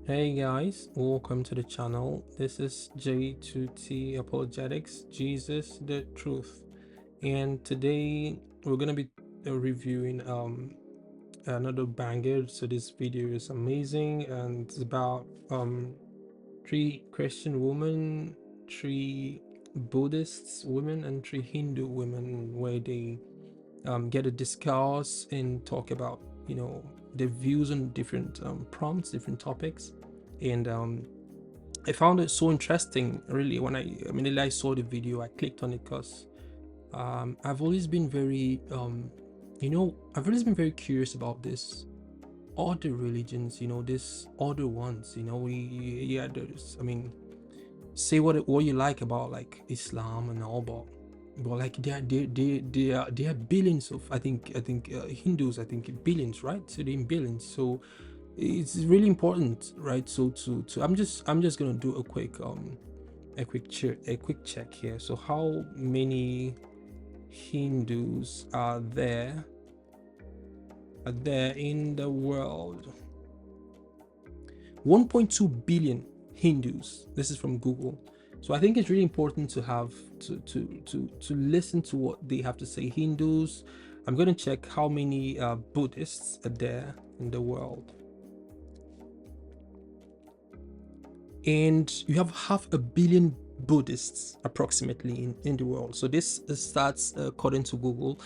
Hey guys, welcome to the channel. This is J2T Apologetics, Jesus the Truth. And today we're gonna be reviewing another banger. So this video is amazing and it's about three Christian women, three Buddhist women, and three Hindu women, where they get to discuss and talk about their views on different prompts, different topics. And I found it so interesting, really. When immediately I saw the video, I clicked on it because I've always been very I've always been very curious about this other religions, this other ones. Yeah, there's, say what you like about like Islam and all, but like there are billions of, I think Hindus, I think billions, right? So they're in billions. So it's really important, right? So to I'm just gonna do a quick check here. So how many Hindus are there in the world? 1.2 billion Hindus. This is from Google. So I think it's really important to have to listen to what they have to say. Hindus. I'm going to check how many Buddhists are there in the world. And you have 500 million Buddhists approximately in the world. So this starts according to Google,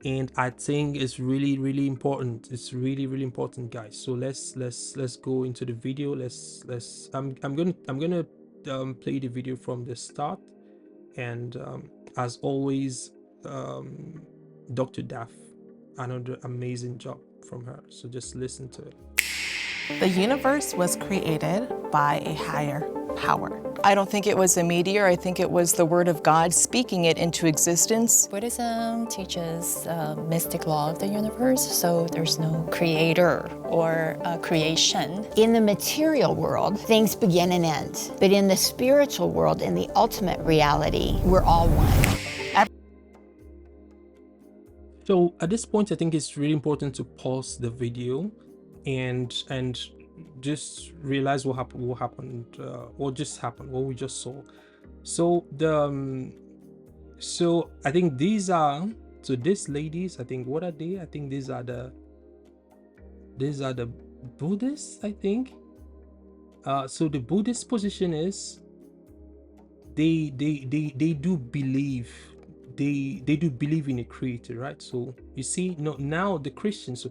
and I think it's really important. It's really important, guys. So let's go into the video. I'm gonna play the video from the start, and as always, Dr. Daff, another amazing job from her. So just listen to it. The universe was created by a higher power. I don't think it was a meteor. I think it was the word of God speaking it into existence. Buddhism teaches mystic law of the universe, so there's no creator or creation. In the material world, things begin and end. But in the spiritual world, in the ultimate reality, we're all one. So at this point, I think it's really important to pause the video and just realize what happened, what just happened, what we just saw. So so I think these ladies, I think, what are they? I think these are the Buddhists, I think. So the Buddhist position is they do believe, they do believe in a creator, right? So you see, now the Christians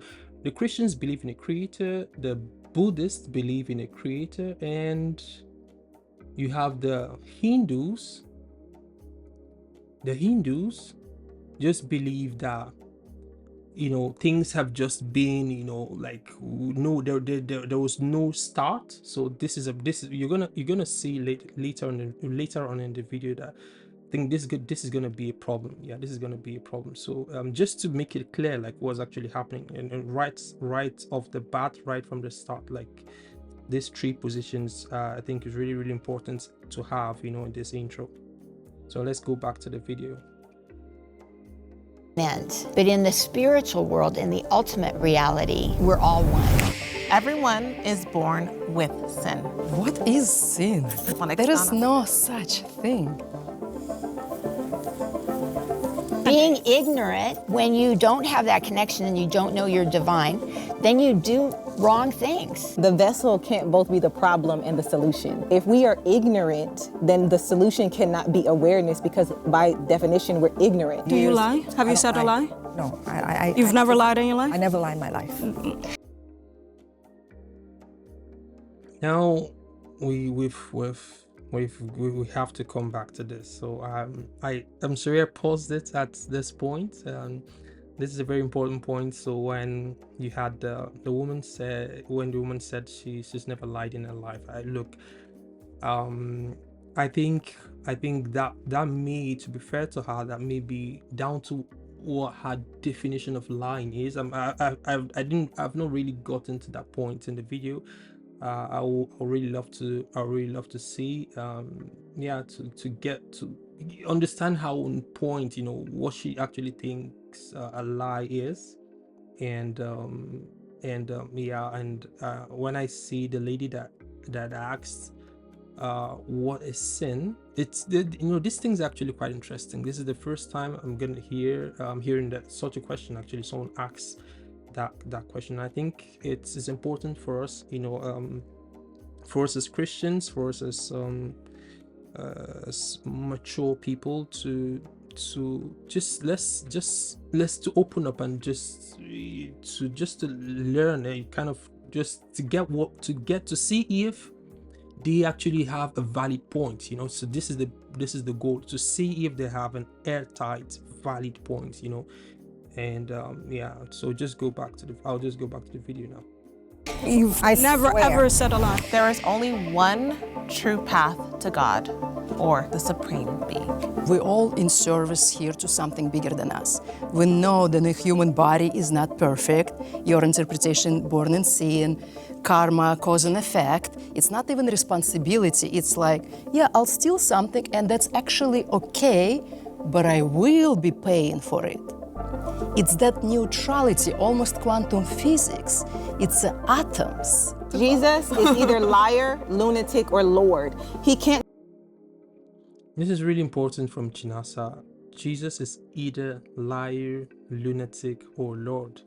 believe in a creator, the Buddhists believe in a creator, and you have the Hindus. The Hindus just believe that things have just been, like, no, there was no start. So this is you're gonna see later on in the video that I think this is gonna be a problem. Yeah, this is gonna be a problem. So just to make it clear, like, what's actually happening, and right off the bat, right from the start, like, these three positions, I think is really important to have, in this intro. So let's go back to the video. But in the spiritual world, in the ultimate reality, we're all one. Everyone is born with sin. What is sin? There is no such thing. Being ignorant, when you don't have that connection and you don't know you're divine, then you do wrong things. The vessel can't both be the problem and the solution. If we are ignorant, then the solution cannot be awareness, because by definition, we're ignorant. Do you lie? Have you said a lie? No, You've never lied in your life? I never lied in my life. Now we have to come back to this. So I'm sorry I paused it at this point. This is a very important point. So when you had the woman said she's never lied in her life, I think that may, to be fair to her, that may be down to what her definition of lying is. I've not really gotten to that point in the video. I really love to see, to get to understand how on point, what she actually thinks a lie is. And when I see the lady that that asked, what is sin? This thing's actually quite interesting. This is the first time I'm gonna hearing that such a question. Actually, someone asks that question. I think it's important for us, for us as Christians, for us as mature people to let's open up and just to learn and kind of just to get to see if they actually have a valid point, so this is the goal, to see if they have an airtight valid point, and so just go back to I'll just go back to the video now. You've never ever said a lie. There is only one true path to God, or the Supreme Being. We're all in service here to something bigger than us. We know that the human body is not perfect. Your interpretation, born in sin, karma, cause and effect, it's not even responsibility. It's like, yeah, I'll steal something and that's actually okay, but I will be paying for it. It's that neutrality, almost quantum physics. It's atoms. Jesus is either liar, lunatic, or Lord. He can't. This is really important from Chinasa. Jesus is either liar, lunatic, or Lord.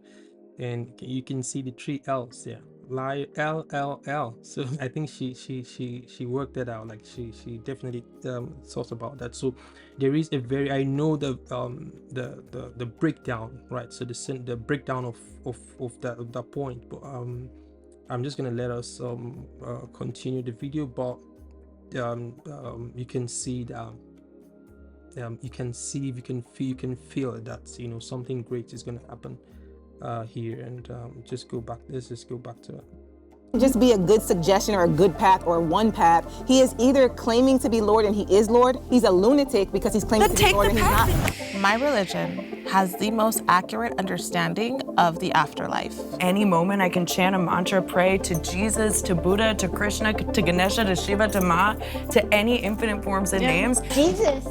And you can see the three L's there. Liar, L. So I think she worked that out. Like she definitely thought about that. So there is I know the breakdown, right? So the breakdown of that point. But I'm just gonna let us continue the video. But you can see that you can feel that something great is gonna happen here, and just go back. Let's just go back to it. Just be a good suggestion or a good path or one path. He is either claiming to be Lord and he is Lord. He's a lunatic because he's claiming to be Lord and he's not. My religion has the most accurate understanding of the afterlife. Any moment I can chant a mantra, pray to Jesus, to Buddha, to Krishna, to Ganesha, to Shiva, to Ma, to any infinite forms and names. Jesus.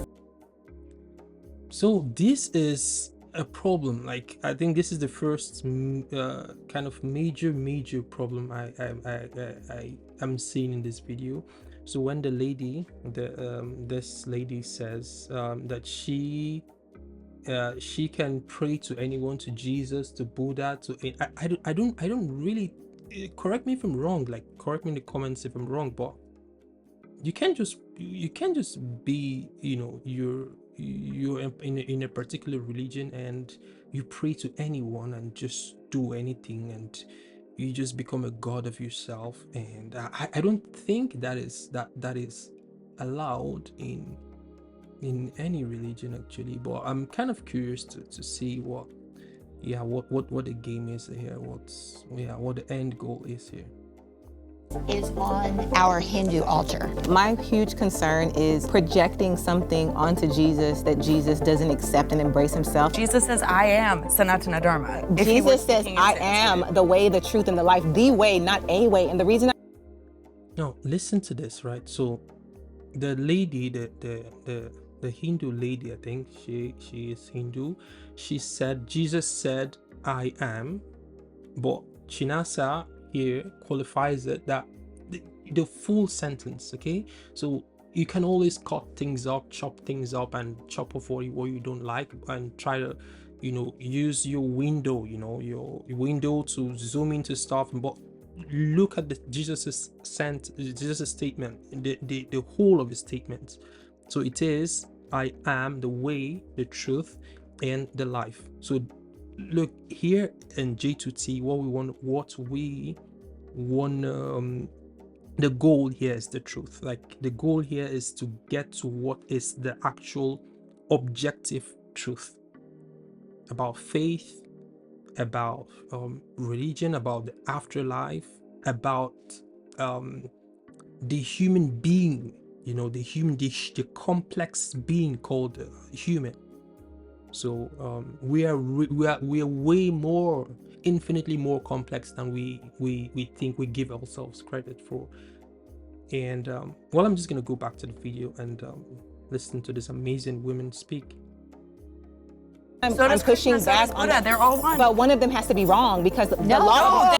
So this is a problem. Like, I think this is the first kind of major problem I'm seeing in this video. So when the lady, this lady says that she can pray to anyone, to Jesus, to Buddha, to I don't really, correct me if I'm wrong, like correct me in the comments if I'm wrong, but you can't just be, you're in a particular religion and you pray to anyone and just do anything and you just become a god of yourself. And I don't think that is allowed in any religion actually. But I'm kind of curious to see what the game is here, what the end goal is here. Is on our Hindu altar. My huge concern is projecting something onto Jesus that Jesus doesn't accept and embrace himself. Jesus says, I am Sanatana Dharma. Jesus says, I am the way, the truth, and the life. The way, not a way. And the reason Now, listen to this, right? So the lady, the Hindu lady, I think she is Hindu. She said, Jesus said, I am. But Chinasa here qualifies it that the full sentence, okay? So you can always cut things up, chop things up, and chop off what you don't like, and try to use your window, your window to zoom into stuff. But look at the Jesus' statement, the whole of his statement. So it is, I am the way, the truth, and the life. So look here in J2T, what we want, the goal here is the truth. Like, the goal here is to get to what is the actual objective truth about faith, about religion, about the afterlife, about the human being, the complex being called human. So we are way more, infinitely more complex than we think we give ourselves credit for. And well, I'm just gonna go back to the video and listen to this amazing women speak. I'm pushing back on that. They're all one. But one of them has to be wrong because the law.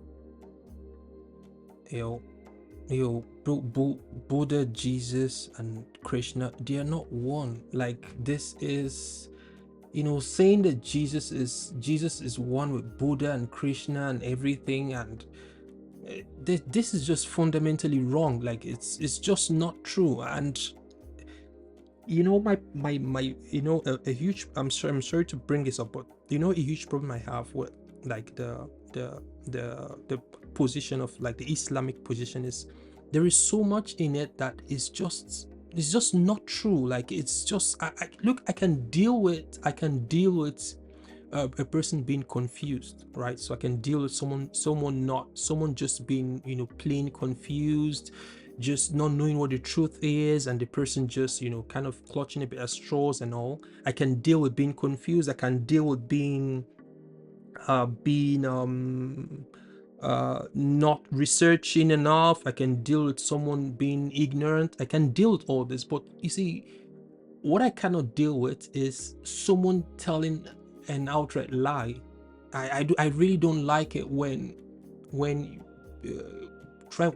Buddha, Jesus, and Krishna, they are not one. Like, this is, saying that Jesus is one with Buddha and Krishna and everything, and this is just fundamentally wrong. Like, it's just not true. And a huge, I'm sorry to bring this up, but a huge problem I have with like the position of like the Islamic position is there is so much in it that is just, it's just not true. Like, it's just, I can deal with a person being confused, right? So I can deal with someone just being plain confused, just not knowing what the truth is, and the person just kind of clutching a bit at straws and all. I can deal with being confused. I can deal with being not researching enough. I can deal with someone being ignorant. I can deal with all this. But you see, what I cannot deal with is someone telling an outright lie. I really don't like it when you're trying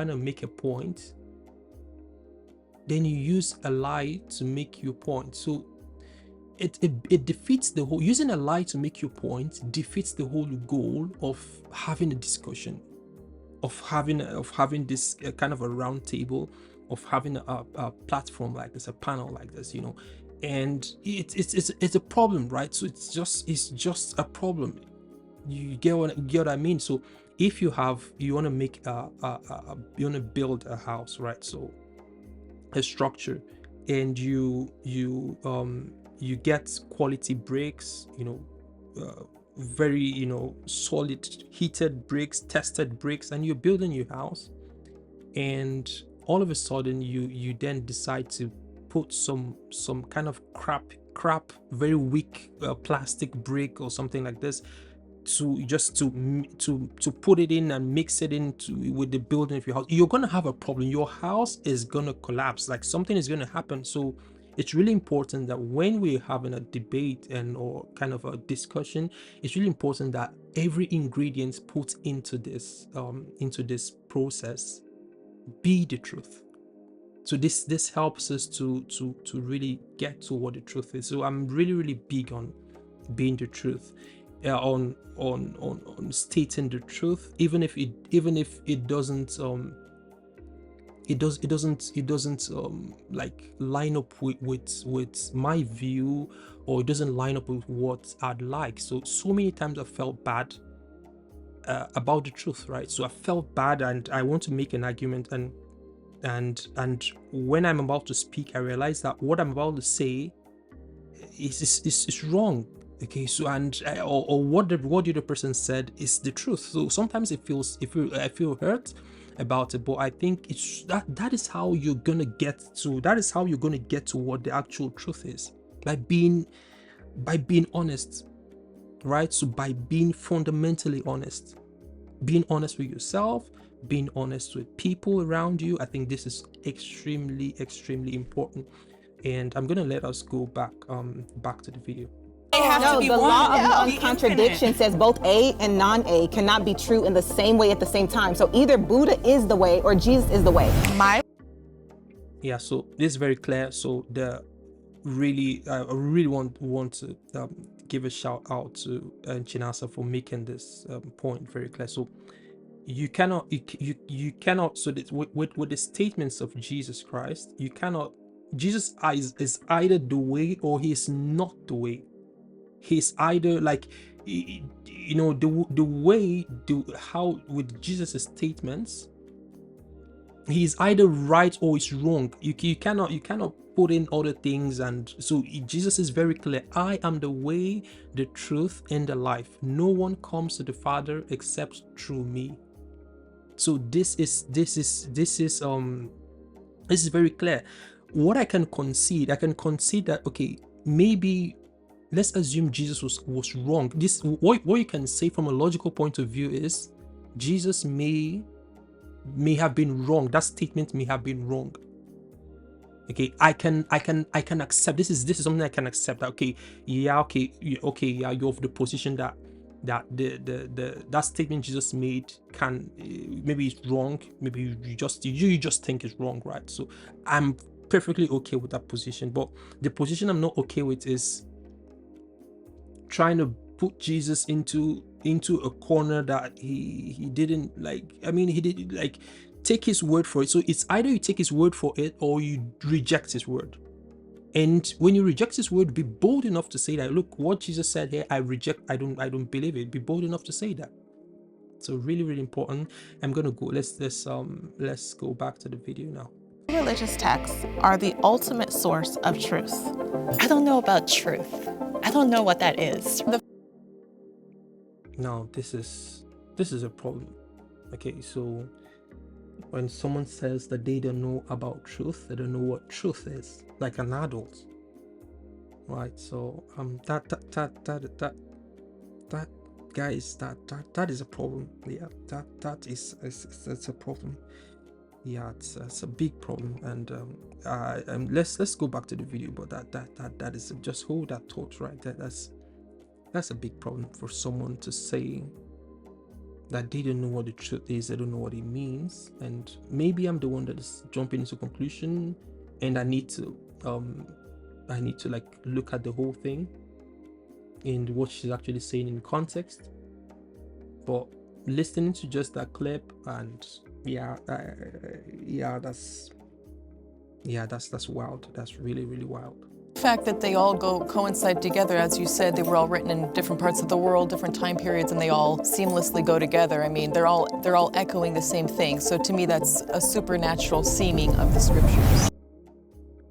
to make a point, then you use a lie to make your point. So it defeats the whole, using a lie to make your point defeats the whole goal of having a discussion, of having this kind of a round table, of having a platform like this, a panel like this, and it's a problem, right? So it's just a problem. You get what I mean? So if you want to make you want to build a house, right? So a structure, and you get quality bricks, very solid heated bricks, tested bricks, and you're building your house, and all of a sudden you then decide to put some kind of crap very weak plastic brick or something like this to put it in and mix it into with the building of your house. You're gonna have a problem. Your house is gonna collapse. Like, something is gonna happen. So it's really important that when we're having a debate or kind of a discussion, it's really important that every ingredient put into this process be the truth. So this helps us to really get to what the truth is. So I'm really big on being the truth, on stating the truth, even if it doesn't like line up with my view, or it doesn't line up with what I'd like. So many times I felt bad about the truth, right? So I felt bad, and I want to make an argument, and when I'm about to speak, I realize that what I'm about to say is wrong. Okay, so or what the other person said is the truth. So sometimes I feel hurt about it, but I think it's that is how you're gonna get to what the actual truth is, by being honest, right? So by being fundamentally honest, being honest with yourself, being honest with people around you. I think this is extremely important, and I'm gonna let us go back to the video. No, the law of non-contradiction says both A and non-A cannot be true in the same way at the same time. So either Buddha is the way or Jesus is the way. Yeah, so this is very clear. So I really want to give a shout out to Chinasa for making this point very clear. So you cannot so that with the statements of Jesus Christ, you cannot, Jesus is either the way or he is not the way. He's either like, the way, how with Jesus' statements, he's either right or he's wrong. You cannot put in other things. And so Jesus is very clear: I am the way, the truth, and the life. No one comes to the Father except through me. So this is very clear. What I can concede that, okay, maybe let's assume Jesus was wrong. This what you can say from a logical point of view is Jesus may have been wrong. That statement may have been wrong. Okay, I can accept. This is something I can accept. Okay, you're of the position that that that statement Jesus made can maybe it's wrong, maybe you just think it's wrong, right? So I'm perfectly okay with that position, but the position I'm not okay with is trying to put Jesus into a corner that he didn't like. I mean, he did like take his word for it. So it's either you take his word for it or you reject his word. And when you reject his word, be bold enough to say that, look, what Jesus said here, I reject, I don't believe it. Be bold enough to say that. So really, really important. I'm gonna go. Let's go back to the video now. Religious texts are the ultimate source of truth. I don't know about truth. I don't know what that is. Now this is a problem. Okay, so when someone says that they don't know about truth, they don't know what truth is, like an adult, right? So that guys, that is a problem. Yeah, that's a problem. Yeah, it's a big problem. And let's go back to the video. But that is, just hold that thought right there. That's a big problem for someone to say that they don't know what the truth is, they don't know what it means. And maybe I'm the one that is jumping into conclusion, and I need to like look at the whole thing and what she's actually saying in context. But listening to just that clip, and that's wild. That's really, really wild. The fact that they all coincide together, as you said, they were all written in different parts of the world, different time periods, and they all seamlessly go together. I mean, they're all echoing the same thing. So to me, that's a supernatural seeming of the scriptures.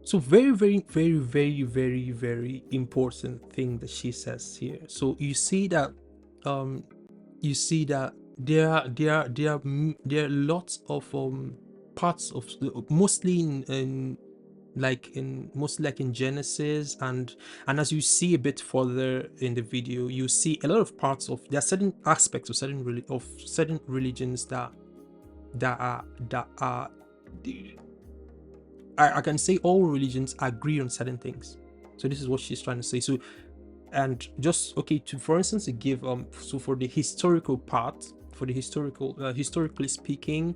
So very, very, very, very, very, very important thing that she says here. So you see that there are lots of parts of mostly mostly like in Genesis, and as you see a bit further in the video, you see a lot of parts of, there are certain aspects of certain religions that are I can say all religions agree on certain things. So this is what she's trying to say. So, and just okay, to for instance, to give so for the historical part, for the historically speaking,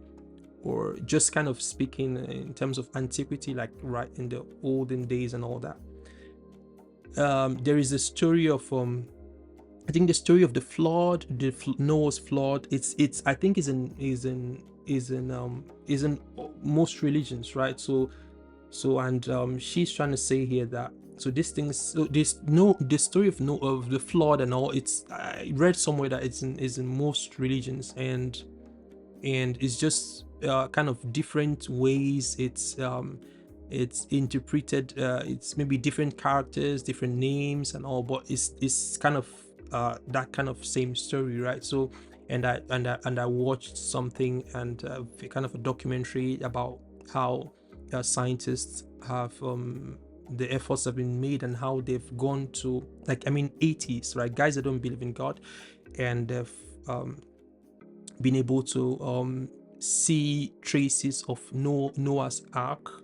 or just kind of speaking in terms of antiquity, like right in the olden days and all that, there is a story of I think the story of the flood, Noah's flood. It's I think is in most religions, right? So and she's trying to say here that, so this story of the flood and all, it's, I read somewhere that is in most religions, and it's just kind of different ways it's interpreted. It's maybe different characters, different names and all, but it's kind of that kind of same story, right? So and I watched something, and kind of a documentary about how scientists have the efforts have been made, and how they've gone to, like, I mean, atheists, right, guys that don't believe in God, and they've been able to see traces of Noah's Ark,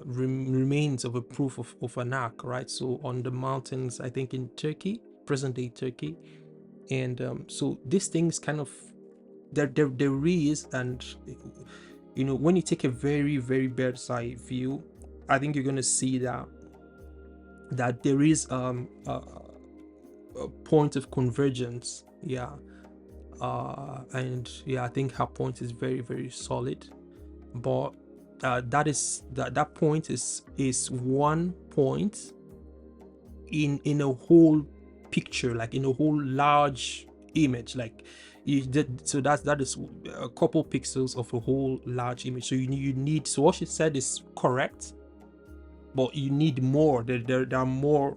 remains of a proof of an ark, right? So on the mountains, I think in Turkey, present-day Turkey, and so these things kind of there is, and you know, when you take a very, very bird's eye view, I think you're going to see that there is a point of convergence. Yeah. And yeah, I think her point is very, very solid, but that point is one point in a whole picture, like in a whole large image, like so that is a couple pixels of a whole large image. So you need, so what she said is correct, but you need more. There are more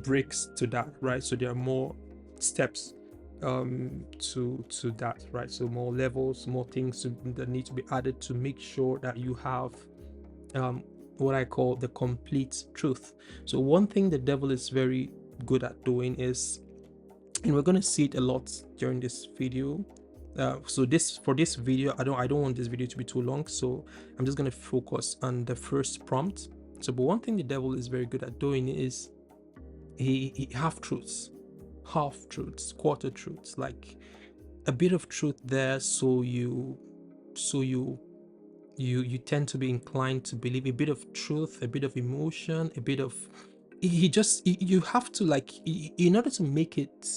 bricks to that, right? So there are more steps to that, right? So more levels, more things that need to be added to make sure that you have what I call the complete truth. So one thing the devil is very good at doing is, and we're going to see it a lot during this video, so for this video, I don't want this video to be too long, so I'm just going to focus on the first prompt. So but one thing the devil is very good at doing is he half truths. half truths, quarter truths, like a bit of truth there, so you tend to be inclined to believe a bit of truth, a bit of emotion, a bit of you have to, like, in order to make it,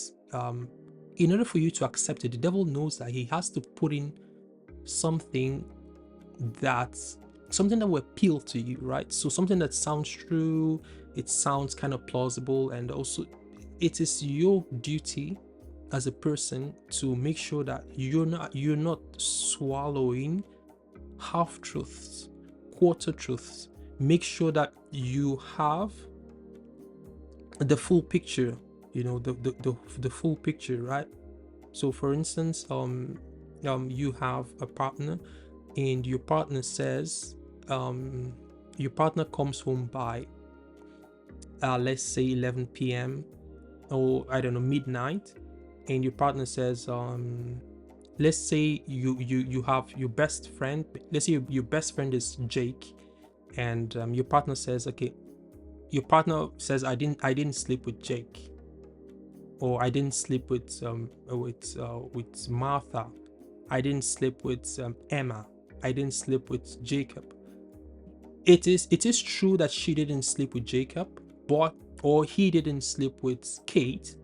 in order for you to accept it, the devil knows that he has to put in something that will appeal to you, right? So something that sounds true, it sounds kind of plausible, and also it is your duty as a person to make sure that you're not swallowing half truths, quarter truths. Make sure that you have the full picture, the full picture, right? So for instance, you have a partner, and your partner says, your partner comes home by let's say 11 p.m. or I don't know, midnight, and your partner says, let's say you have your best friend, let's say your best friend is Jake, and your partner says, okay, your partner says, I didn't sleep with Jake, or I didn't sleep with Martha, I didn't sleep with Emma, I didn't sleep with Jacob. It is true that she didn't sleep with Jacob, or he didn't sleep with Kate,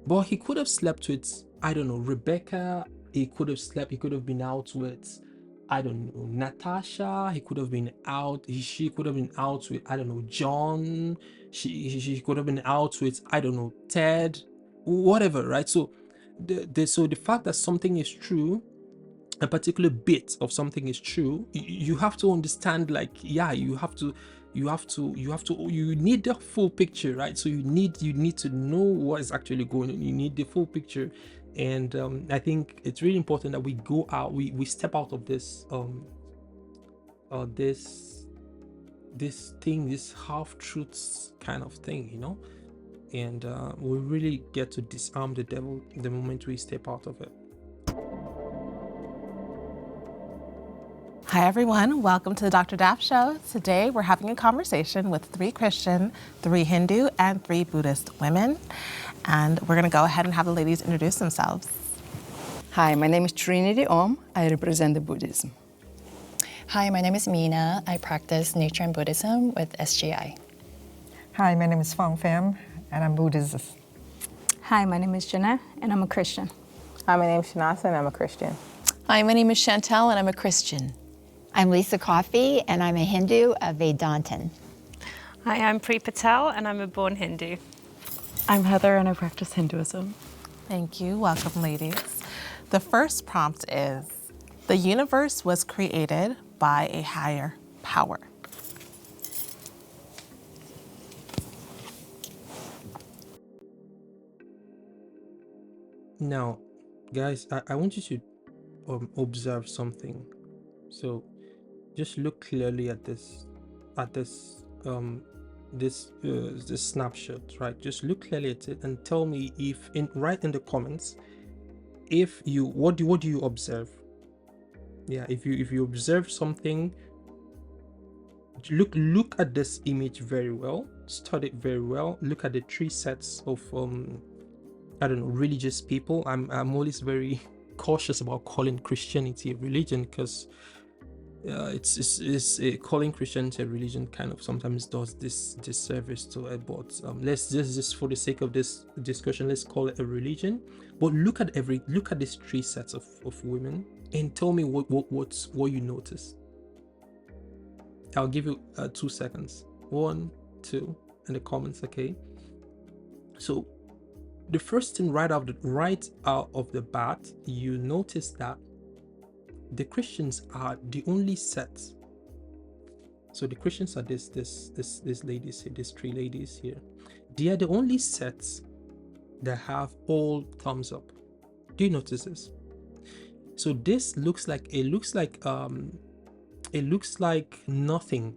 but he could have slept with, I don't know, Rebecca. He could have been out with, I don't know, Natasha. She could have been out with, I don't know, John. She could have been out with, I don't know, Ted, whatever, right? So the fact that something is true, a particular bit of something is true, you have to understand, like, yeah, you need the full picture, right? So you need to know what is actually going on. You need the full picture. And I think it's really important that we go out, we step out of this this half truths kind of thing, and we really get to disarm the devil the moment we step out of it. Hi, everyone. Welcome to the Dr. Daff Show. Today, we're having a conversation with 3 Christian, 3 Hindu, and 3 Buddhist women. And we're going to go ahead and have the ladies introduce themselves. Hi, my name is Trinity Om. I represent the Buddhism. Hi, my name is Mina. I practice nature and Buddhism with SGI. Hi, my name is Fong Pham, and I'm Buddhist. Hi, my name is Jenna, and I'm a Christian. Hi, my name is Shanasa, and I'm a Christian. Hi, my name is Chantal, and I'm a Christian. I'm Lisa Coffey, and I'm a Hindu, a Vedantin. Hi, I'm Pri Patel, and I'm a born Hindu. I'm Heather, and I practice Hinduism. Thank you. Welcome, ladies. The first prompt is, the universe was created by a higher power. Now, guys, I want you to observe something. So just look clearly at this snapshot, right? Just look clearly at it and tell me, write in the comments, what do you observe? Yeah, if you observe something, look at this image very well, study it very well, look at the 3 sets of I don't know, religious people. I'm always very cautious about calling Christianity a religion, because it's calling Christianity a religion kind of sometimes does this disservice to it. But let's just for the sake of this discussion, let's call it a religion. But look at these 3 sets of women and tell me what you notice. I'll give you 2 seconds. 1, 2 in the comments, okay? So the first thing right out of the bat, you notice that the Christians are the only set. So the Christians are these ladies here, these 3 ladies here. They are the only sets that have all thumbs up. Do you notice this? So this looks like nothing,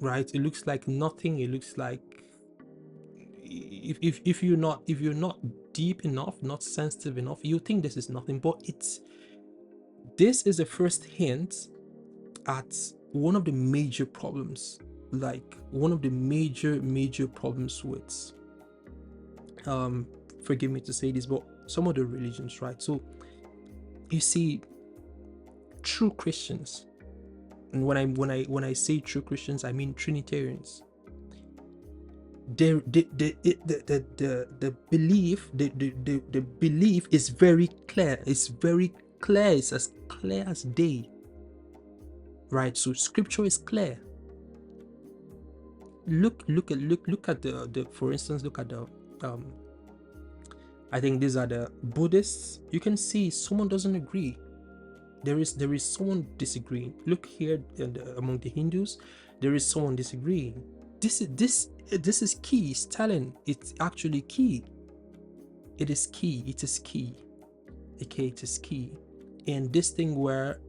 right? It looks like nothing. It looks like, if you're not deep enough, not sensitive enough, you think this is nothing. But this is the first hint at one of the major problems, like one of the major problems with forgive me to say this, but some of the religions, right? So you see, true Christians, and when I say true Christians, I mean Trinitarians. The belief is very clear. It's very clear. It's as clear as day. Right? So scripture is clear. Look at the for instance, look at the I think these are the Buddhists. You can see someone doesn't agree. There is someone disagreeing. Look here among the Hindus, there is someone disagreeing. This is key. It's telling. It's actually key. It is key. It is key. Okay, it is key. And this thing where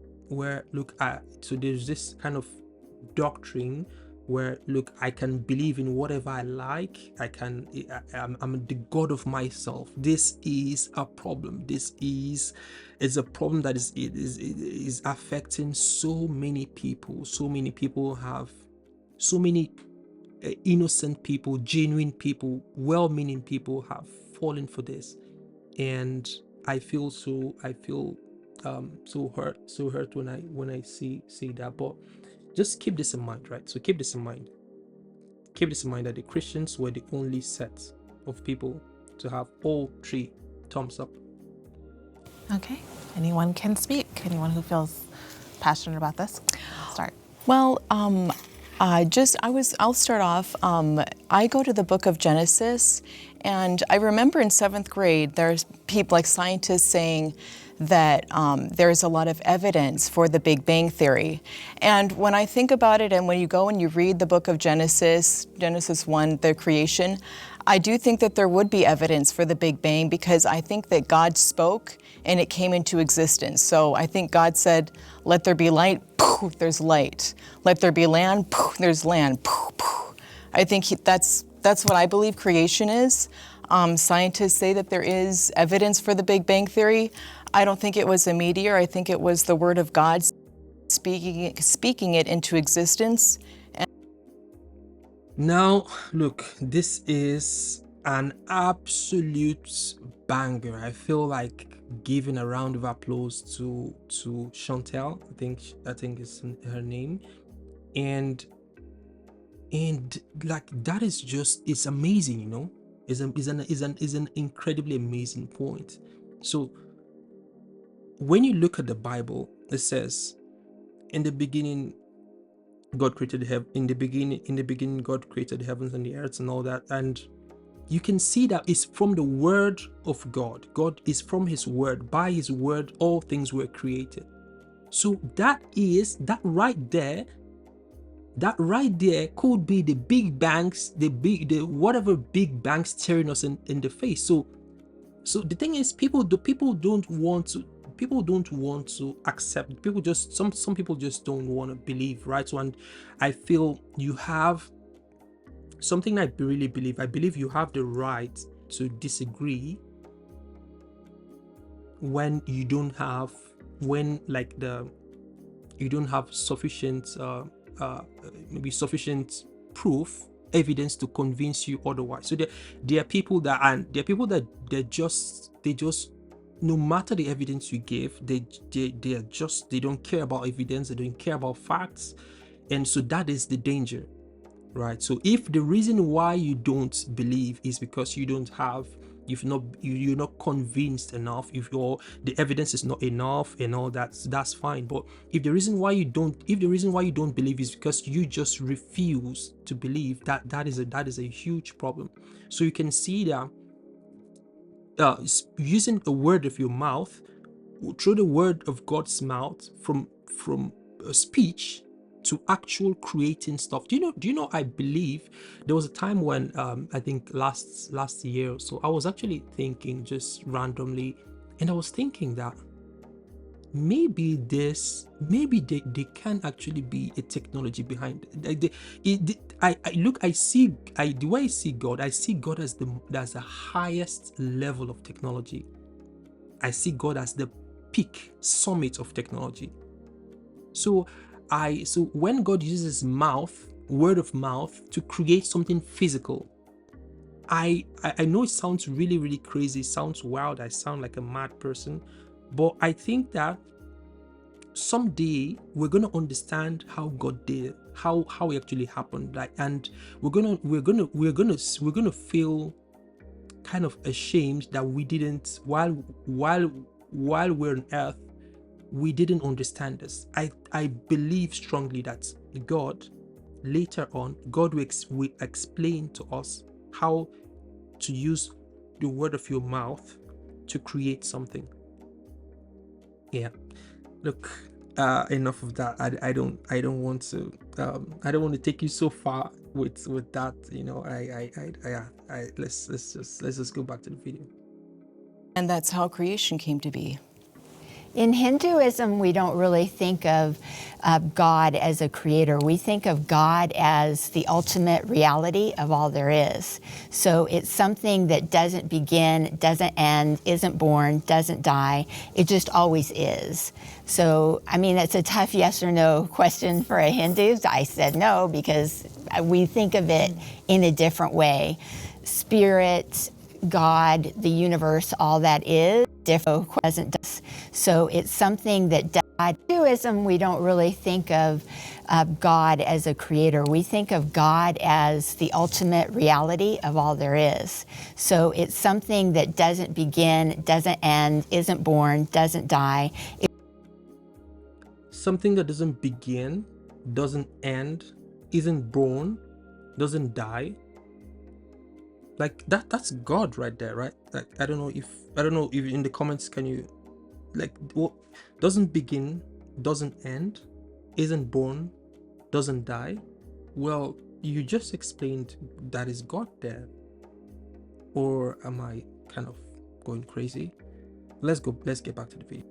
look at, so there's this kind of doctrine where look, I can believe in whatever I like. I'm the god of myself. This is a problem. This is a problem that is affecting so many people. So many people have, so many innocent people, genuine people, well-meaning people have fallen for this, and I feel so hurt when I see that. But just keep this in mind, right? So keep this in mind that the Christians were the only set of people to have all three thumbs up. Okay, anyone can speak. Anyone who feels passionate about this, start. Well, I'll start off. I go to the book of Genesis, and I remember in 7th grade, there's people like scientists saying that there's a lot of evidence for the Big Bang Theory. And when I think about it, and when you go and you read the book of Genesis 1, the creation, I do think that there would be evidence for the Big Bang, because I think that God spoke and it came into existence. So I think God said, let there be light, poof, there's light. Let there be land, poof, there's land, poof, poof. I think that's what I believe creation is. Scientists say that there is evidence for the Big Bang Theory. I don't think it was a meteor. I think it was the word of God speaking it into existence. Now, look, this is an absolute banger. I feel like giving a round of applause to Chantel. I think is her name, and like that is just, it's amazing, you know. Is an incredibly amazing point. So when you look at the Bible, it says, in the beginning God created heaven. In the beginning God created the heavens and the earth and all that. And you can see that it's from the word of God. God is from his word. By his word all things were created. So that right there could be the big bangs, the whatever big bang staring us in the face. So the thing is, people don't want to accept. Some people just don't want to believe, right? So, and I feel you have something I really believe. I believe you have the right to disagree when you don't have sufficient maybe sufficient proof, evidence to convince you otherwise. So there are people that they just no matter the evidence you give, they don't care about evidence, they don't care about facts, and so that is the danger, right? So if the reason why you don't believe is because you're not convinced enough, if the evidence is not enough and all that, that's fine. But if the reason why you don't believe is because you just refuse to believe, that is a huge problem. So you can see that using a word of your mouth, through the word of God's mouth, from speech to actual creating stuff. Do you know I believe there was a time when I think last year or so, I was actually thinking just randomly, and I was thinking that maybe there can actually be a technology behind it. The way I see God as the highest level of technology. I see God as the peak summit of technology. So when God uses mouth, word of mouth, to create something physical, I know it sounds really, really crazy, sounds wild, I sound like a mad person, but I think that someday we're gonna understand how God did it, how it actually happened, like, and we're gonna feel kind of ashamed that we didn't, while we're on earth, we didn't understand this. I believe strongly that God, later on, God will explain to us how to use the word of your mouth to create something. Yeah. Look, enough of that. I don't want to take you so far with that, you know. Let's just go back to the video. And that's how creation came to be. In Hinduism, we don't really think of God as a creator. We think of God as the ultimate reality of all there is. So it's something that doesn't begin, doesn't end, isn't born, doesn't die. It just always is. So, I mean, it's a tough yes or no question for a Hindu. I said no because we think of it in a different way. Spirit, God, the universe, all that is different, doesn't. So it's something that died. In Hinduism, we don't really think of God as a creator. We think of God as the ultimate reality of all there is. So it's something that doesn't begin, doesn't end, isn't born, doesn't die. Something that doesn't begin, doesn't end, isn't born, doesn't die. Like that's God right there, right? Like I don't know if in the comments can you, like, what doesn't begin, doesn't end, isn't born, doesn't die? Well, you just explained that is God there. Or am I kind of going crazy? Let's get back to the video.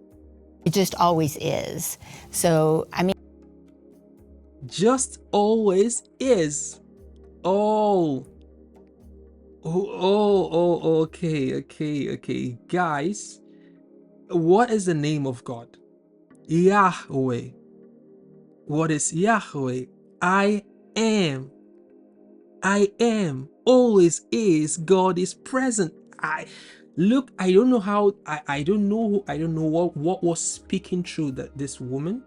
It just always is. So, I mean, just always is. Okay. Guys, what is the name of God? Yahweh. What is Yahweh? I am. Always is. God is present. I don't know how. I don't know what was speaking through this woman,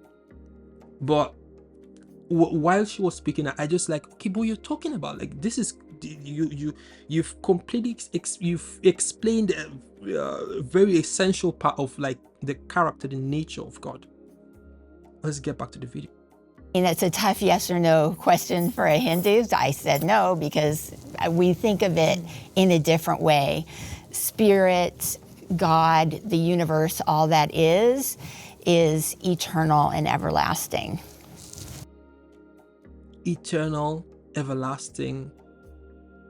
but while she was speaking, I just like, okay, but you're talking about, like, this is you've completely you've explained a very essential part of, like, the character, the nature of God. Let's get back to the video. And it's a tough yes or no question for a Hindu. I said no because we think of it in a different way. Spirit, God, the universe, all that is eternal and everlasting. Eternal, everlasting,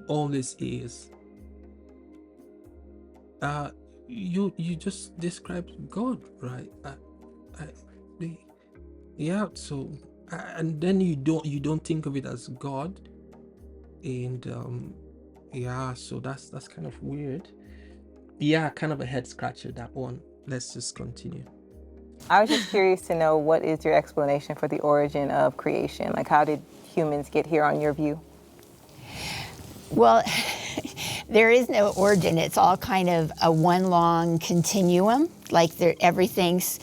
all this is. You just described God, right? Yeah. So, and then you don't think of it as God, and yeah. So that's kind of weird. Yeah, kind of a head scratcher, that one. Let's just continue. I was just curious to know, what is your explanation for the origin of creation? Like, how did humans get here on your view? Well, there is no origin. It's all kind of a one long continuum. Like everything's,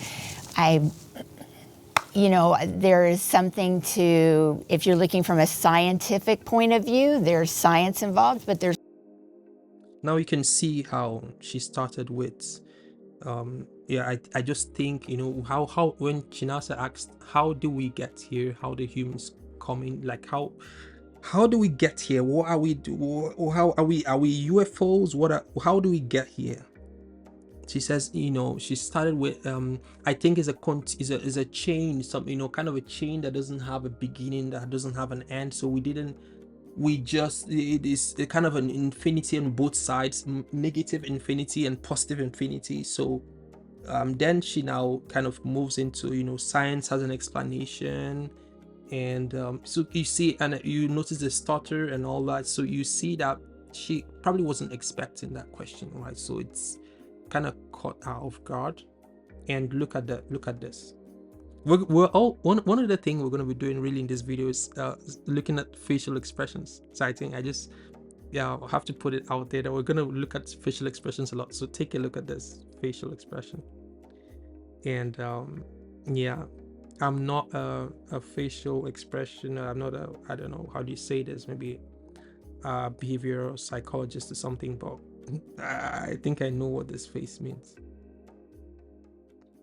there is something to, if you're looking from a scientific point of view, there's science involved, but there's. Now you can see how she started with, yeah, I just think, how when Chinasa asked, how do we get here? How do humans come in? Like, how do we get here? What are we do? Or how are we UFOs? How do we get here? She says, she started with, I think is a chain, some, kind of a chain that doesn't have a beginning, that doesn't have an end. So it is a kind of an infinity on both sides, negative infinity and positive infinity. So then she now kind of moves into, science has an explanation, and so you see, and you notice the stutter and all that. So you see that she probably wasn't expecting that question, right? So it's kind of caught out of guard. And look at this. We're all one of the things we're going to be doing really in this video is looking at facial expressions. So I think I'll have to put it out there that we're gonna look at facial expressions a lot. So take a look at this facial expression. And yeah, I'm not a facial expression. I'm not a, I don't know, how do you say this? Maybe a behavioral psychologist or something, but I think I know what this face means.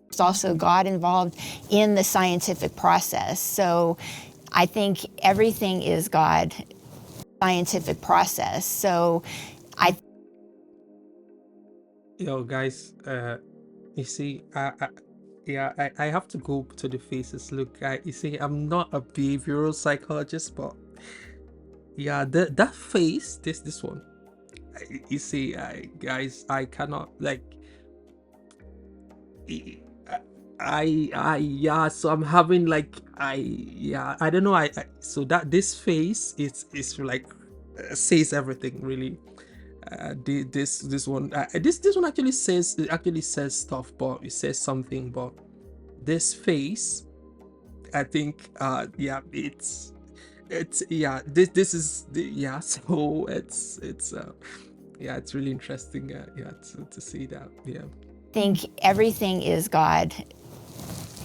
There's also God involved in the scientific process. So I think everything is God scientific process. So Yo, guys, you see, I have to go to the faces. Look, you see, I'm not a behavioral psychologist, but yeah, that face, this one, you see, guys, I cannot, like, yeah, so I'm having like, I don't know, so that this face is like says everything really. This one, this one actually says, it actually says stuff, but it says something, but this face, I think, yeah, it's yeah, this is the, yeah, so it's yeah, it's really interesting, yeah, to see that. Yeah, I think everything is God,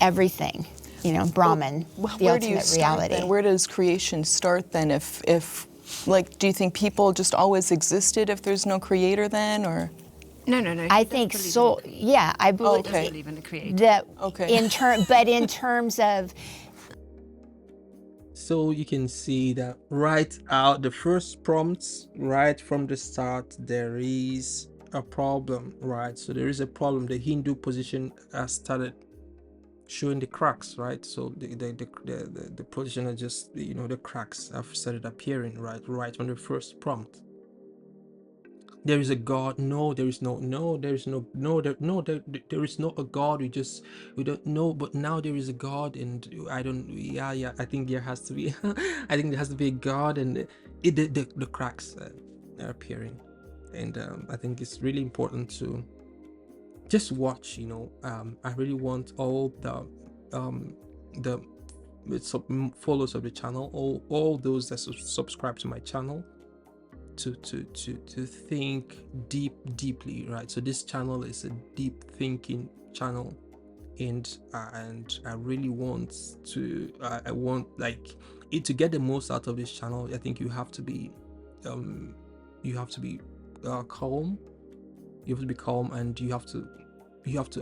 everything, you know, Brahman, Well, the where do you ultimate start reality. then? Where does creation start then? If like, do you think people just always existed if there's no creator then, or? No. I think so. Yeah, I believe, Okay. Believe in the creator. that Okay. but in terms of so you can see that right out the first prompts, right from the start, there is a problem, right? So there is a problem. The Hindu position has started showing the cracks, right? So the position are just, you know, the cracks have started appearing right on the first prompt. There is a God. No, there is no, there is no, there is not a God. We don't know, but now there is a God, and I don't, yeah, I think there has to be, I think there has to be a God, and the cracks are appearing. And I think it's really important to just watch, you know. I really want all the followers of the channel, all those that subscribe to my channel, to think deeply, right? So this channel is a deep thinking channel, and I really want to, I want like it to get the most out of this channel. I think you have to be calm. You have to be calm, and you have to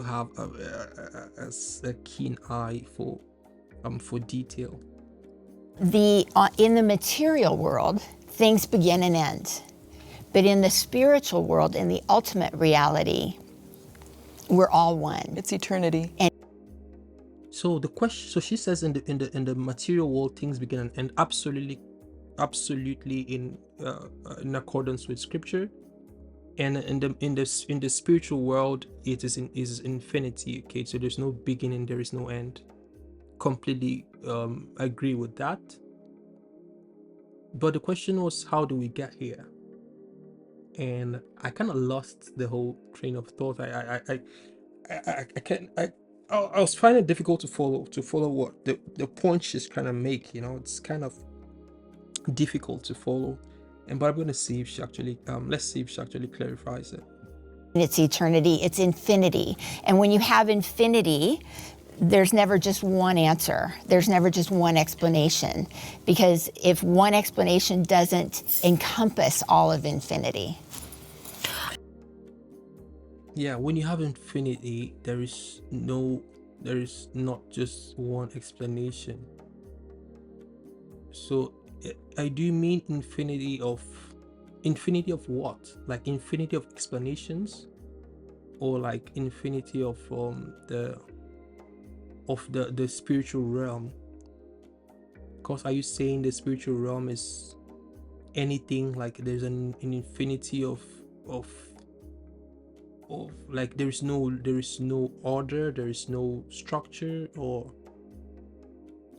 have a keen eye for detail. In the material world, things begin and end. But in the spiritual world, in the ultimate reality, we're all one. It's eternity. So the question, so she says in the material world things begin and end, absolutely in accordance with scripture. And in the spiritual world, it is infinity. Okay, so there's no beginning, there is no end. Completely agree with that. But the question was, how do we get here? And I kind of lost the whole train of thought. I was finding it difficult to follow what the point she's trying to make. You know, it's kind of difficult to follow. But I'm going to see if she actually let's see if she actually clarifies it. It's eternity, it's infinity. And when you have infinity, there's never just one answer. There's never just one explanation. Because if one explanation doesn't encompass all of infinity. Yeah, when you have infinity, there is not just one explanation. So I do mean infinity of what? Like infinity of explanations, or like infinity of the spiritual realm? Because are you saying the spiritual realm is anything, like there's an infinity of like there is no order, there is no structure, or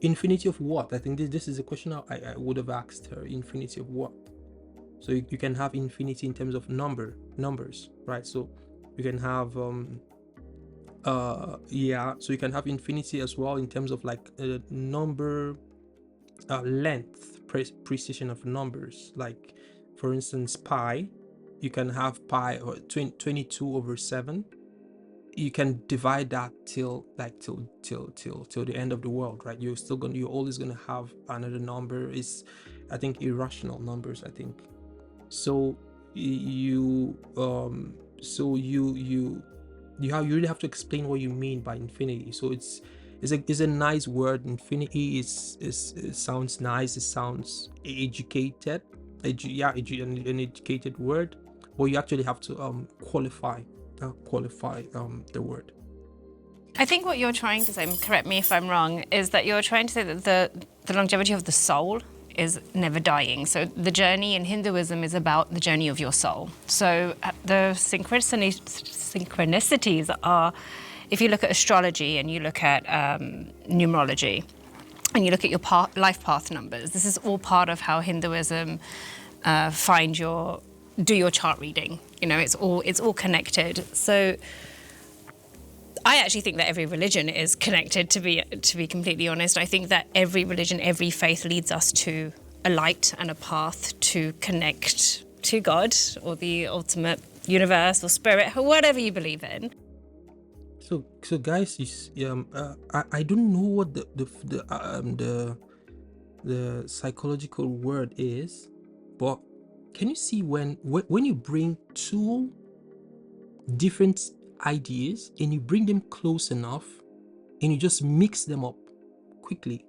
infinity of what? I think this is a question I would have asked her. Infinity of what? So you can have infinity in terms of numbers, right? So you can have so you can have infinity as well in terms of like number, length, precision of numbers, like for instance, pi, you can have pi or 22/7. You can divide that till the end of the world, right? You're always gonna have another number. Is, I think, irrational numbers, I think. So you really have to explain what you mean by infinity. So it's a nice word. Infinity it sounds nice. It sounds educated. An educated word, but you actually have to qualify the word. I think what you're trying to say, correct me if I'm wrong, is that you're trying to say that the longevity of the soul is never dying. So the journey in Hinduism is about the journey of your soul. So the synchronicities are, if you look at astrology and you look at numerology, and you look at your life path numbers, this is all part of how Hinduism do your chart reading. You know, it's all connected. So I actually think that every religion is connected, to be completely honest. I think that every religion, every faith leads us to a light and a path to connect to God or the ultimate universe or spirit, or whatever you believe in. So guys, I don't know what the psychological word is, but can you see when you bring two different ideas and you bring them close enough and you just mix them up quickly?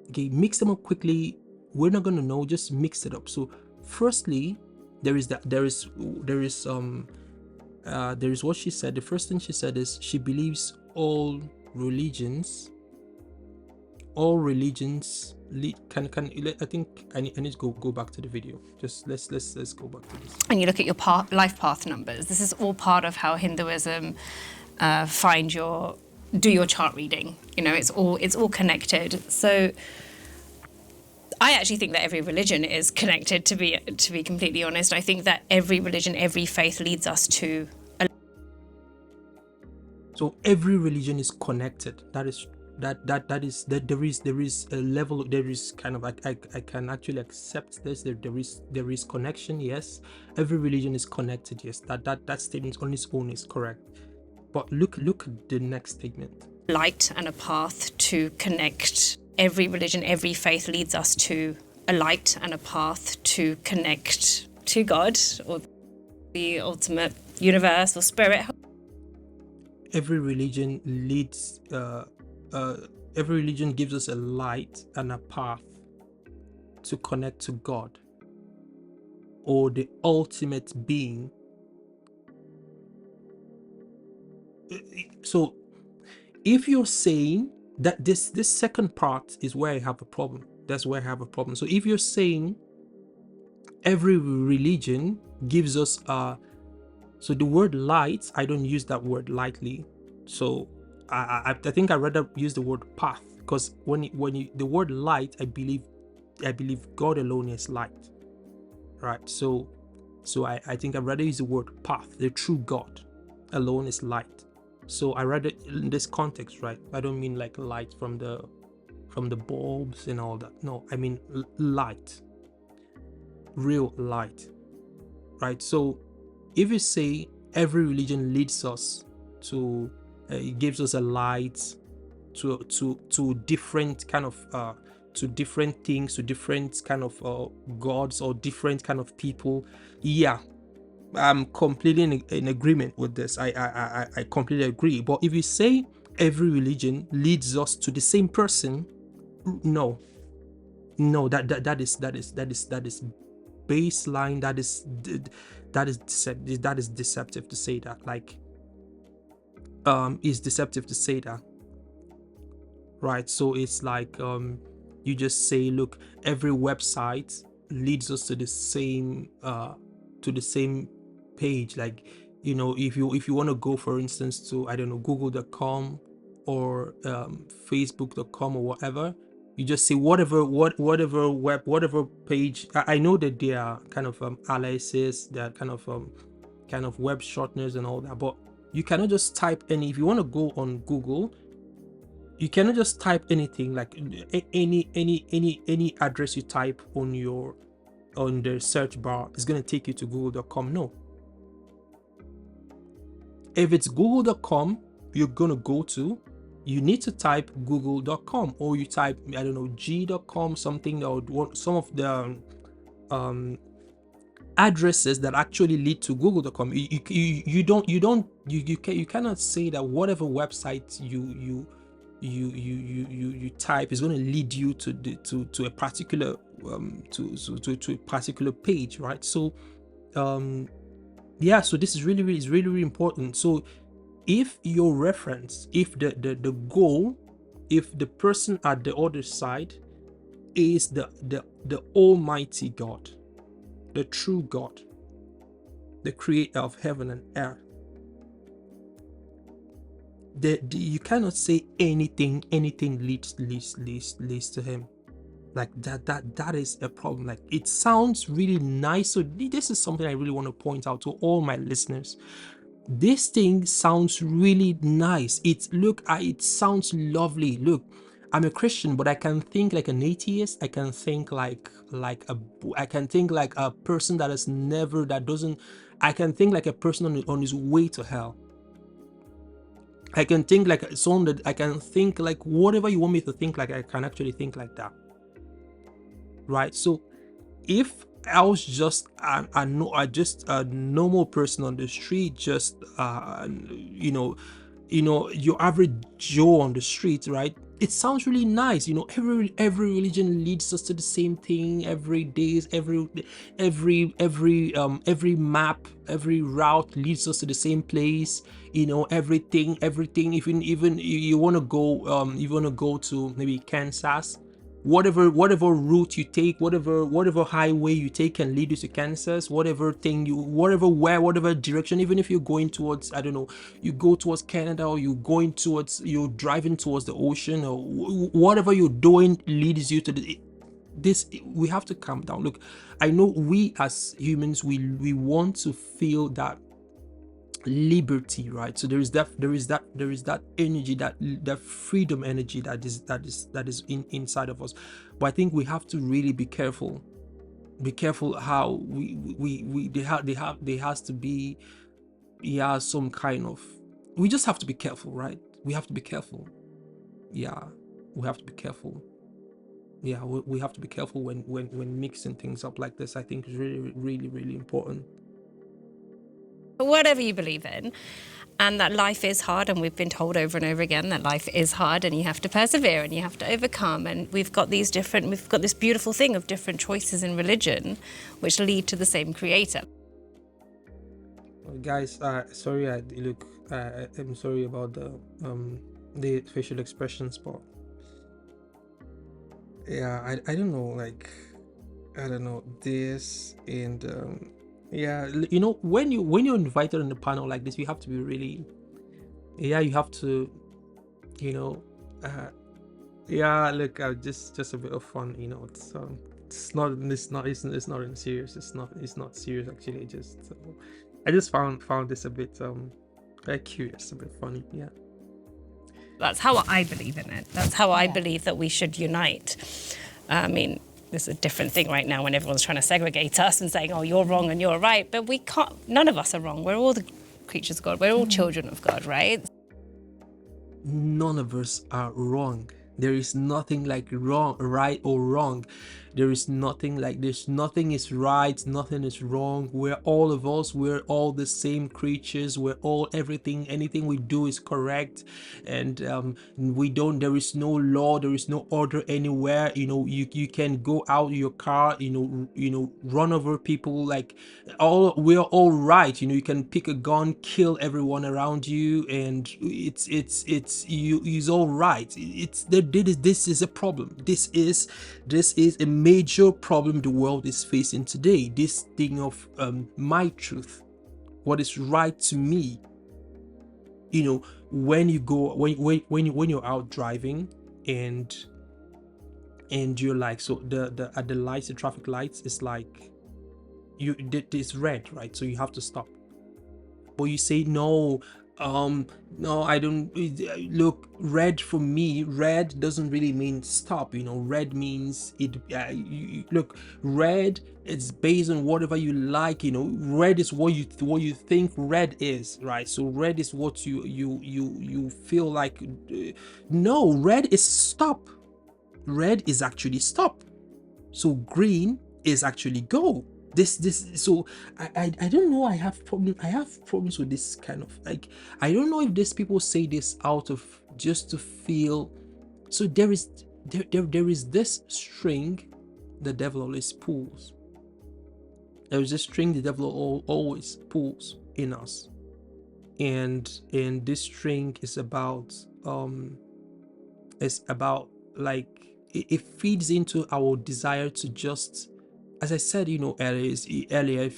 Okay, mix them up quickly. We're not gonna know, just mix it up. So firstly, there is what she said. The first thing she said is she believes all religions lead. I think I need to go back to the video. Just let's go back to this. And you look at your life path numbers. This is all part of how Hinduism do your chart reading. You know, it's all connected. So I actually think that every religion is connected, to be completely honest. I think that every religion, every faith leads us to So every religion is connected. There is a level. There is kind of, I can actually accept this. There is connection. Yes, every religion is connected. Yes, that statement on its own is correct. But look at the next statement. light and a path to connect. Every religion, every faith leads us to a light and a path to connect to God or the ultimate universe or spirit. Every religion leads. Every religion gives us a light and a path to connect to God or the ultimate being. So if you're saying that this second part is where I have a problem, that's where I have a problem. So if you're saying every religion gives us so the word light, I don't use that word lightly. So I think I'd rather use the word path, because when the word light, I believe God alone is light, right? So I think I'd rather use the word path. The true God alone is light. So I rather, in this context, right? I don't mean like light from the bulbs and all that. No, I mean light, real light, right? So if you say every religion leads us to, it gives us a light to different kind of to different things, to different kind of gods or different kind of people, yeah, I'm completely in agreement with this. I completely agree. But if you say every religion leads us to the same person, no, that is baseline. That is deceptive to say that. Like, it's deceptive to say that, right? So it's like you just say, look, every website leads us to the same page. Like, you know, if you want to go, for instance, to, I don't know, google.com or facebook.com or whatever, you just say whatever page. I know that they are kind of aliases, they are kind of web shorteners and all that, but you cannot just type any. If you want to go on Google, you cannot just type anything, like any address you type on your on the search bar, it's going to take you to google.com. No. If it's google.com, you're going to go to, you need to type google.com, or you type, I don't know, g.com, something, or some of the addresses that actually lead to google.com. You cannot say that whatever website you type is going to lead you to a particular to a particular page, right? So yeah, so this is really important. So if your reference, if the goal, if the person at the other side is the Almighty God, the true God, the creator of heaven and earth, you cannot say anything leads to him. Like that is a problem. Like, it sounds really nice. So this is something I really want to point out to all my listeners. This thing sounds really nice. It sounds lovely. Look, I'm a Christian, but I can think like an atheist. I can think like a person that has never, I can think like a person on his way to hell. I can think like someone that I can think like whatever you want me to think like, I can actually think like that. Right? So if I was just a normal person on the street, just your average Joe on the street, right? It sounds really nice. Every religion leads us to the same thing. Every map, every route leads us to the same place. Everything. Even you want to go to maybe Kansas. Whatever route you take, whatever highway you take can lead you to Kansas. Whatever direction, even if you're going towards, I don't know, you go towards Canada, or you're driving towards the ocean, or whatever you're doing leads you to this. We have to calm down. Look, I know we as humans, we want to feel that liberty, right? So there is that energy, that freedom energy that is inside of us. But I think we have to really be careful how there has to be some kind of, we just have to be careful, right? We have to be careful. We have to be careful when mixing things up like this. I think is really important. Whatever you believe in, and that life is hard, and we've been told over and over again that life is hard, and you have to persevere and you have to overcome, and we've got this beautiful thing of different choices in religion which lead to the same creator. Guys, sorry, I'm sorry about the facial expressions, but yeah, I don't know, like, I don't know this. And when you're invited on a panel like this, you have to be really, you have to, look, just a bit of fun, it's not serious. It's not serious, actually. I just found this a bit very curious, a bit funny. Yeah, that's how I believe in it. That's how I believe that we should unite. I mean, this is a different thing right now when everyone's trying to segregate us and saying, oh, you're wrong and you're right. But we can't, none of us are wrong. We're all the creatures of God. We're all children of God, right? None of us are wrong. There is nothing like right or wrong. There's nothing is right, nothing is wrong. We're all the same creatures. Anything we do is correct. And there is no law, there is no order anywhere. You can go out your car, run over people, like we're all right. You can pick a gun, kill everyone around you, and it's all right. This is a problem. This is a major problem the world is facing today. This thing of my truth, what is right to me. When you're out driving and you're like, so at the lights, the traffic lights, it's like it's red, right? So you have to stop. But you say, no, No, I don't. Look, red for me, red doesn't really mean stop. Red means it. Look, red, it's based on whatever you like. Red is what you think red is, right? So red is what you feel like. No, red is stop. Red is actually stop. So green is actually go. So I don't know. I have problems with this kind of, like, I don't know if these people say this out of just to feel. So there is this string the devil always pulls. There is this string the devil always pulls in us, and this string is about like it feeds into our desire to just, as I said, earlier, it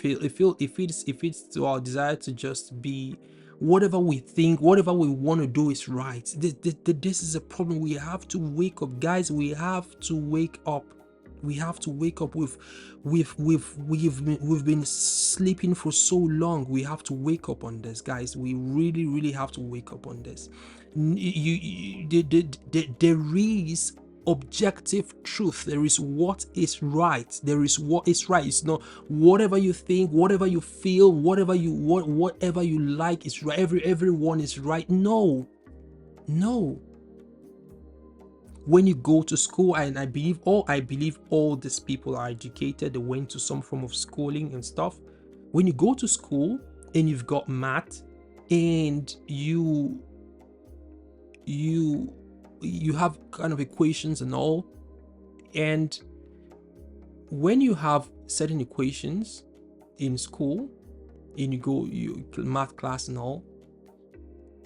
feeds to our desire to just be whatever we think, whatever we want to do is right. This is a problem. We have to wake up, guys. We have to wake up. We have to wake up. We've been sleeping for so long. We have to wake up on this, guys. We really have to wake up on this. There is objective truth. There is what is right. There is what is right. It's not whatever you think, whatever you feel, whatever you like is right. Everyone is right. No. When you go to school, and I believe all these people are educated, they went to some form of schooling and stuff. When you go to school and you've got math, and you have kind of equations and all, and when you have certain equations in school and you math class and all,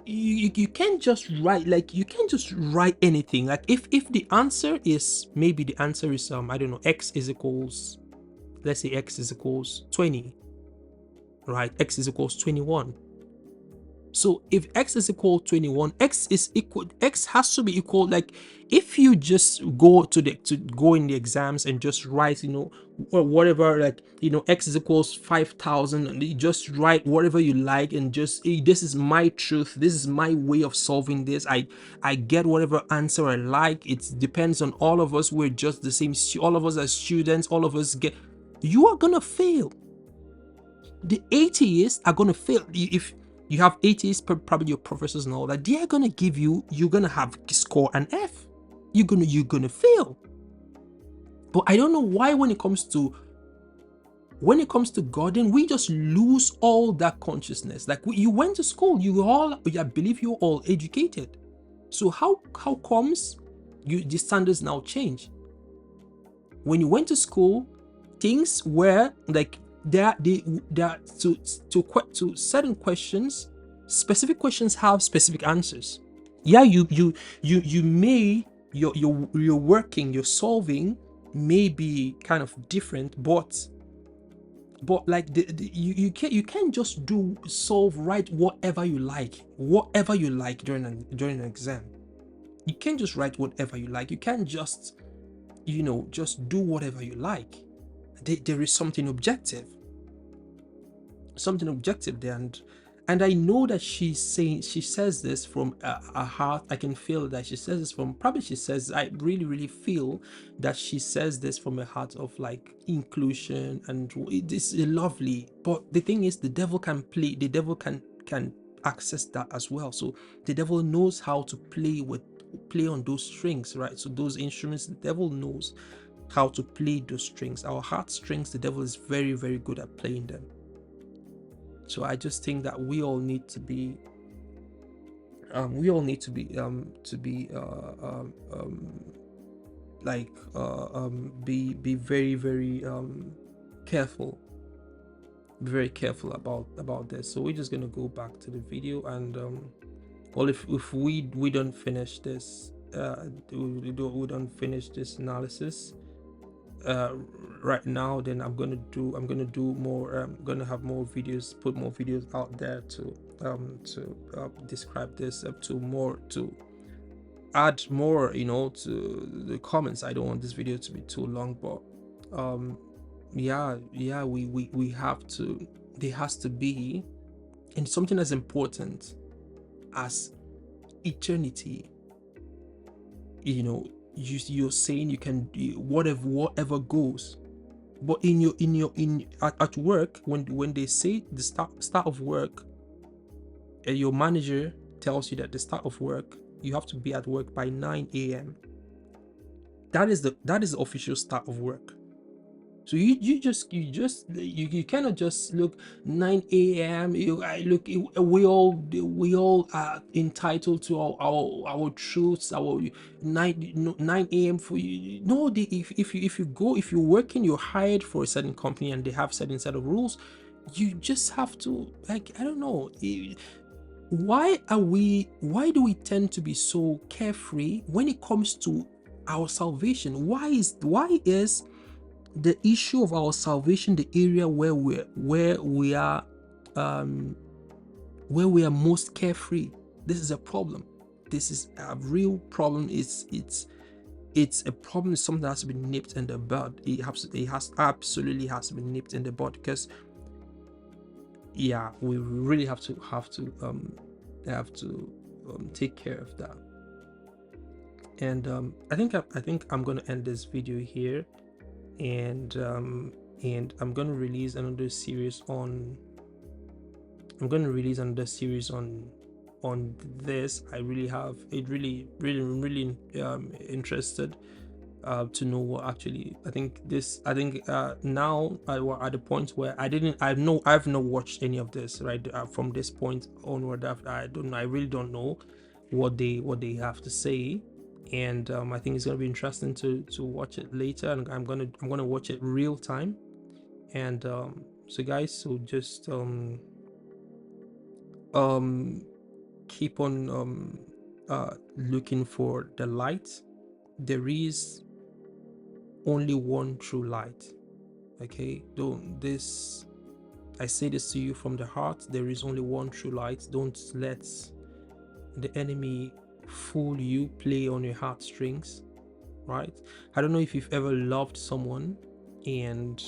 you can't just write, like, you can't just write anything. Like, if the answer is, maybe the answer is I don't know, let's say x is equals 20, right? X is equals 21. So if x is equal 21, x has to be equal. Like, if you just go in the exams and just write, whatever, like, x is equals 5,000, and you just write whatever you like, and just, this is my truth, this is my way of solving this. I get whatever answer I like. It depends on all of us. We're just the same. All of us are students. All of us get. You are gonna fail. The atheists are gonna fail. If you have atheists, probably your professors and all that, they're gonna give you're gonna have score an F. You're gonna fail. But I don't know why when it comes to God, then we just lose all that consciousness. Like, you went to school, I believe you're all educated. So how comes the standards now change? When you went to school, things were like, to certain questions, specific questions have specific answers. Yeah, you may, you're working, you're solving may be kind of different, but like you can't just solve right whatever you like during an exam. You can't just write whatever you like. You can't just just do whatever you like. There is something objective there, and I know that she says this from her heart. I can feel that she says this from, I really feel that she says this from a heart of, like, inclusion, and it is lovely. But the thing is, the devil can access that as well. So the devil knows how to play on those strings, right? So those instruments, the devil knows how to play those strings. Our heart strings, the devil is very, very good at playing them. So I just think that we all need to be be very, very careful, very careful about this. So we're just gonna go back to the video, and well, if we don't finish this, we don't finish this analysis right now, then I'm gonna do more. I'm gonna have more videos, put more videos out there to describe this, to add more, to the comments. I don't want this video to be too long, but we have to. There has to be, and something that's important. as eternity. You know, you're saying you can do whatever goes. But at work, when they say the start of work, your manager tells you that the start of work, you have to be at work by 9 a.m. That is the official start of work. So you cannot just look 9 a.m. We all are entitled to our truths. Our 9 a.m. for you. No, if you work and you're hired for a certain company and they have certain set of rules, you just have to, like, I don't know. Why do we tend to be so carefree when it comes to our salvation? Why is the issue of our salvation the area where we are most carefree? This is a problem. This is a real problem. It's a problem. It's something that has to be nipped in the bud. It absolutely has to be nipped in the bud, because we really have to take care of that. And I think I'm gonna end this video here, and I'm gonna release another series on this. I really have it really interested to know what actually now we're at the point where I've not watched any of this, right? From this point onward, I really don't know what they have to say. And I think it's gonna be interesting to watch it later, and I'm gonna watch it real time. And so guys, so just keep on looking for the light. There is only one true light. Okay, I say this to you from the heart. There is only one true light. Don't let the enemy fool you, play on your heartstrings, right? I don't know if you've ever loved someone and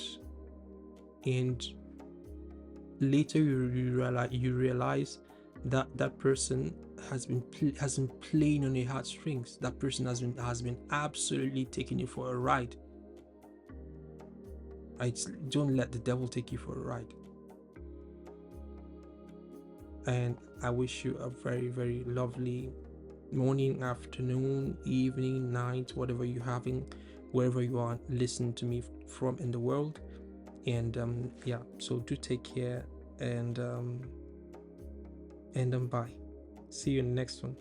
later you realize that person has been playing on your heartstrings. That person has been absolutely taking you for a ride. Don't let the devil take you for a ride. And I wish you a very, very lovely morning, afternoon, evening, night, whatever you're having, wherever you are listening to me from in the world. And so do take care, and bye. See you in the next one.